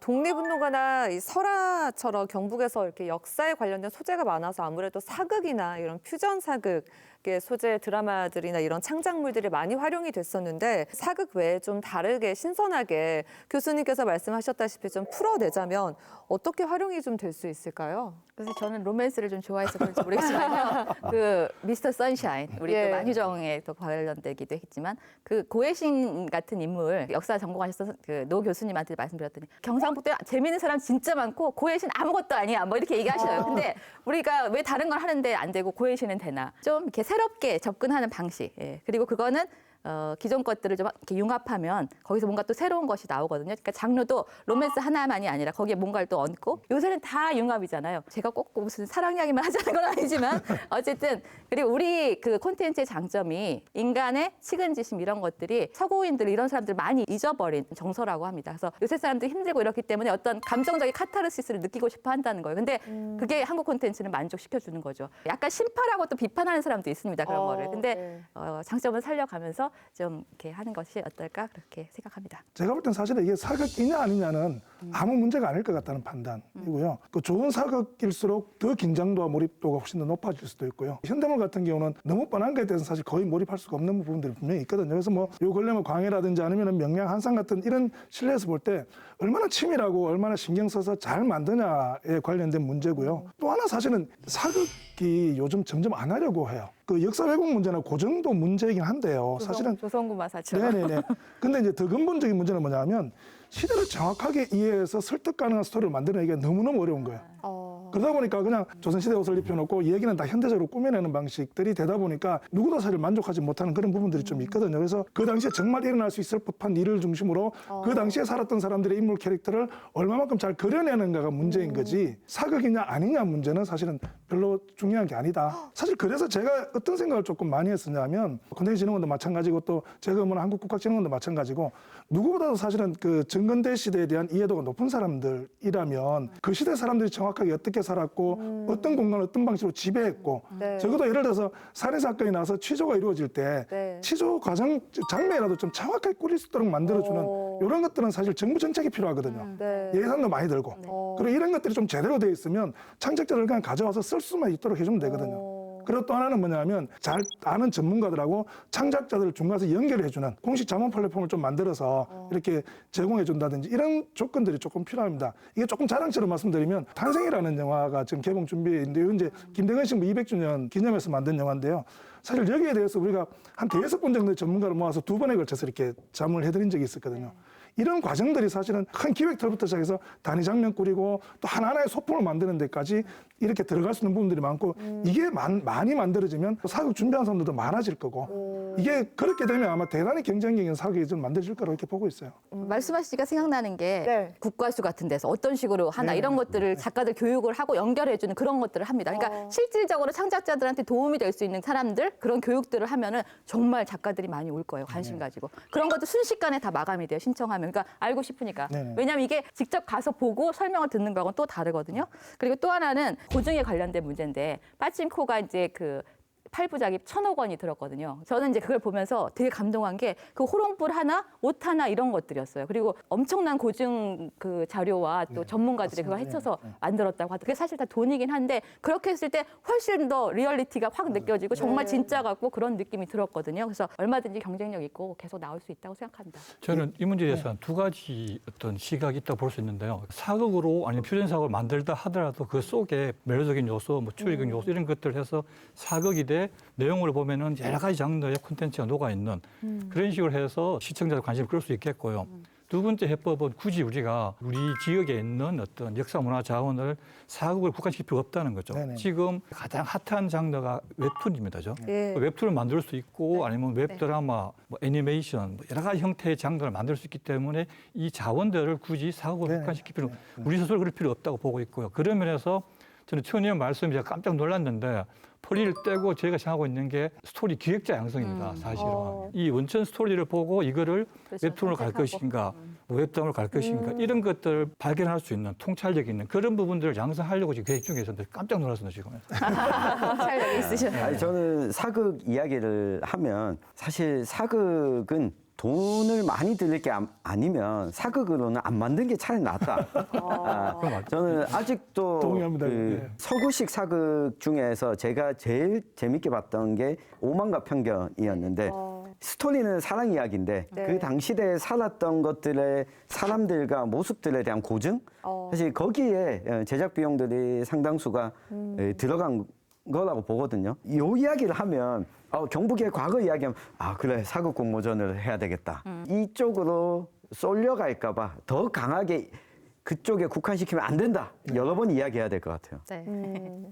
독립운동가나 이 설화처럼 경북에서 이렇게 역사에 관련된 소재가 많아서 아무래도 사극이나 이런 퓨전 사극의 소재 드라마들이나 이런 창작물들이 많이 활용이 됐었는데 사극 외에 좀 다르게 신선하게 교수님께서 말씀하셨다시피 좀 풀어내자면 어떻게 활용이 좀 될 수 있을까요? 그래서 저는 로맨스를 좀 좋아해서 그런지 모르겠지만요. 그 미스터 선샤인 우리 예. 또 만휴정에 또 관련되기도 했지만 그 고혜신 같은 인물 역사 전공하셔서 그 노 교수님한테 말씀드렸더니 경상북도에 재미있는 사람 진짜 많고 고혜신 아무것도 아니야 뭐 이렇게 얘기하셔요. 근데 우리가 왜 다른 걸 하는데 안 되고 고혜신은 되나? 좀 이렇게 새롭게 접근하는 방식. 예. 그리고 그거는 기존 것들을 좀 이렇게 융합하면 거기서 뭔가 또 새로운 것이 나오거든요. 그러니까 장르도 로맨스 하나만이 아니라 거기에 뭔가를 또 얹고 요새는 다 융합이잖아요. 제가 꼭 무슨 사랑 이야기만 하자는 건 아니지만 어쨌든 그리고 우리 그 콘텐츠의 장점이 인간의 측은지심 이런 것들이 서구인들 이런 사람들 많이 잊어버린 정서라고 합니다. 그래서 요새 사람들이 힘들고 이렇기 때문에 어떤 감정적인 카타르시스를 느끼고 싶어 한다는 거예요. 근데 그게 한국 콘텐츠는 만족시켜주는 거죠. 약간 심파라고 또 비판하는 사람도 있습니다. 그런 거를. 근데 장점을 살려가면서 좀 이렇게 하는 것이 어떨까 그렇게 생각합니다. 제가 볼 땐 사실 이게 사극이냐 아니냐는 아무 문제가 아닐 것 같다는 판단이고요. 그 좋은 사극일수록 더 긴장도와 몰입도가 훨씬 더 높아질 수도 있고요. 현대물 같은 경우는 너무 뻔한 것에 대해서 사실 거의 몰입할 수가 없는 부분들이 분명히 있거든요. 그래서 뭐 요 근래 뭐 광해라든지 아니면 명량 한상 같은 이런 실내에서 볼 때 얼마나 치밀하고 얼마나 신경 써서 잘 만드냐에 관련된 문제고요. 또 하나 사실은 사극이 요즘 점점 안 하려고 해요. 그 역사 왜곡 문제는 그 정도 문제이긴 한데요. 사실은 조선구 마사처럼. 네네네. 근데 이제 더 근본적인 문제는 뭐냐면 시대를 정확하게 이해해서 설득 가능한 스토리를 만드는 게 너무너무 어려운 거예요. 그러다 보니까 그냥 조선시대 옷을 입혀놓고 얘기는 다 현대적으로 꾸며내는 방식들이 되다 보니까 누구도 사실 만족하지 못하는 그런 부분들이 좀 있거든요. 그래서 그 당시에 정말 일어날 수 있을 법한 일을 중심으로 그 당시에 살았던 사람들의 인물 캐릭터를 얼마만큼 잘 그려내는가가 문제인 거지 사극이냐 아니냐 문제는 사실은 별로 중요한 게 아니다. 사실 그래서 제가 어떤 생각을 조금 많이 했었냐면 콘텐츠진흥원도 마찬가지고 또 제가 업무는 한국국악진흥원도 마찬가지고 누구보다도 사실은 그 정근대 시대에 대한 이해도가 높은 사람들이라면 그 시대 사람들이 정확하게 어떻게 살았고 어떤 공간을 어떤 방식으로 지배했고 적어도 예를 들어서 살인사건이 나서 취조가 이루어질 때 취조 과정 장면이라도 좀 정확하게 꾸릴 수 있도록 만들어주는 이런 것들은 사실 정부 정책이 필요하거든요. 예산도 많이 들고 그리고 이런 것들이 좀 제대로 돼 있으면 창작자를 그냥 가져와서 쓸 수만 있도록 해주면 되거든요. 그리고 또 하나는 뭐냐면 잘 아는 전문가들하고 창작자들을 중간에서 연결해주는 공식 자문 플랫폼을 좀 만들어서 이렇게 제공해준다든지 이런 조건들이 조금 필요합니다. 이게 조금 자랑처럼 말씀드리면 탄생이라는 영화가 지금 개봉 준비에 있는데 이제 김대건 신부 200주년 기념해서 만든 영화인데요. 사실 여기에 대해서 우리가 한 대여섯 번 정도의 전문가를 모아서 2번에 걸쳐서 이렇게 자문을 해드린 적이 있었거든요. 이런 과정들이 사실은 큰 기획들부터 시작해서 단위 장면 꾸리고 또 하나하나의 소품을 만드는 데까지 이렇게 들어갈 수 있는 부분들이 많고 이게 많이 만들어지면 사극 준비하는 사람들도 많아질 거고 이게 그렇게 되면 아마 대단히 경쟁력 있는 사극이 좀 만들어질 거라고 이렇게 보고 있어요. 말씀하시니까 생각나는 게 국과수 같은 데서 어떤 식으로 하나 이런 것들을 작가들 교육을 하고 연결해주는 그런 것들을 합니다. 그러니까 실질적으로 창작자들한테 도움이 될 수 있는 사람들 그런 교육들을 하면은 정말 작가들이 많이 올 거예요. 관심 가지고. 그런 것도 순식간에 다 마감이 돼요. 신청하면. 그러니까 알고 싶으니까. 왜냐하면 이게 직접 가서 보고 설명을 듣는 거하고는 또 다르거든요. 그리고 또 하나는 고증에 관련된 문제인데 빠침코가 이제 그 8부작이 1,000억 원이 들었거든요. 저는 이제 그걸 보면서 되게 감동한 게 그 호롱불 하나, 옷 하나 이런 것들이었어요. 그리고 엄청난 고증 그 자료와 또 전문가들이 그걸 해쳐서 만들었다고 하더라고요. 그게 사실 다 돈이긴 한데 그렇게 했을 때 훨씬 더 리얼리티가 확 느껴지고 정말 진짜 같고 그런 느낌이 들었거든요. 그래서 얼마든지 경쟁력 있고 계속 나올 수 있다고 생각합니다. 저는 이 문제에 대해서 두 가지 어떤 시각이 있다고 볼 수 있는데요. 사극으로 아니면 퓨전 사극을 만들다 하더라도 그 속에 매력적인 요소, 뭐 추리적인 요소 이런 것들을 해서 사극이 돼 내용을 보면은 여러 가지 장르의 콘텐츠가 녹아있는 그런 식으로 해서 시청자들 관심을 끌 수 있겠고요. 두 번째 해법은 굳이 우리가 우리 지역에 있는 어떤 역사 문화 자원을 사극을 국한시킬 필요가 없다는 거죠. 지금 가장 핫한 장르가 웹툰입니다. 웹툰을 만들 수 있고 아니면 웹드라마, 뭐 애니메이션 뭐 여러 가지 형태의 장르를 만들 수 있기 때문에 이 자원들을 굳이 사극으로 국한시킬 필요 우리 스스로 그럴 필요 없다고 보고 있고요. 그런 면에서 저는 최 의원 말씀이 제가 깜짝 놀랐는데 허리를 떼고 저희가 생각하고 있는 게 스토리 기획자 양성입니다. 사실은. 이 원천 스토리를 보고 이거를 웹툰으로 갈 것인가 웹드라마로 갈 것인가 이런 것들을 발견할 수 있는 통찰력 있는 그런 부분들을 양성하려고 지금 계획 중에 있었는데 깜짝 놀랐습니다. 지금. 통찰력이 있으셨네요. 아니, 저는 사극 이야기를 하면 사실 사극은 돈을 많이 들일 게 아니면 사극으로는 안 만든 게 차라리 낫다. 저는 아직도 동의합니다. 그 네. 서구식 사극 중에서 제가 제일 재밌게 봤던 게 오만과 편견이었는데 스토리는 사랑 이야기인데 네. 그 당시대에 살았던 것들의 사람들과 모습들에 대한 고증? 사실 거기에 제작 비용들이 상당수가 들어간 거라고 보거든요. 이 이야기를 하면 경북의 과거 이야기하면 그래 사극 공모전을 해야 되겠다. 이쪽으로 쏠려갈까 봐 더 강하게 그쪽에 국한시키면 안 된다. 여러 번 이야기해야 될 것 같아요. 네.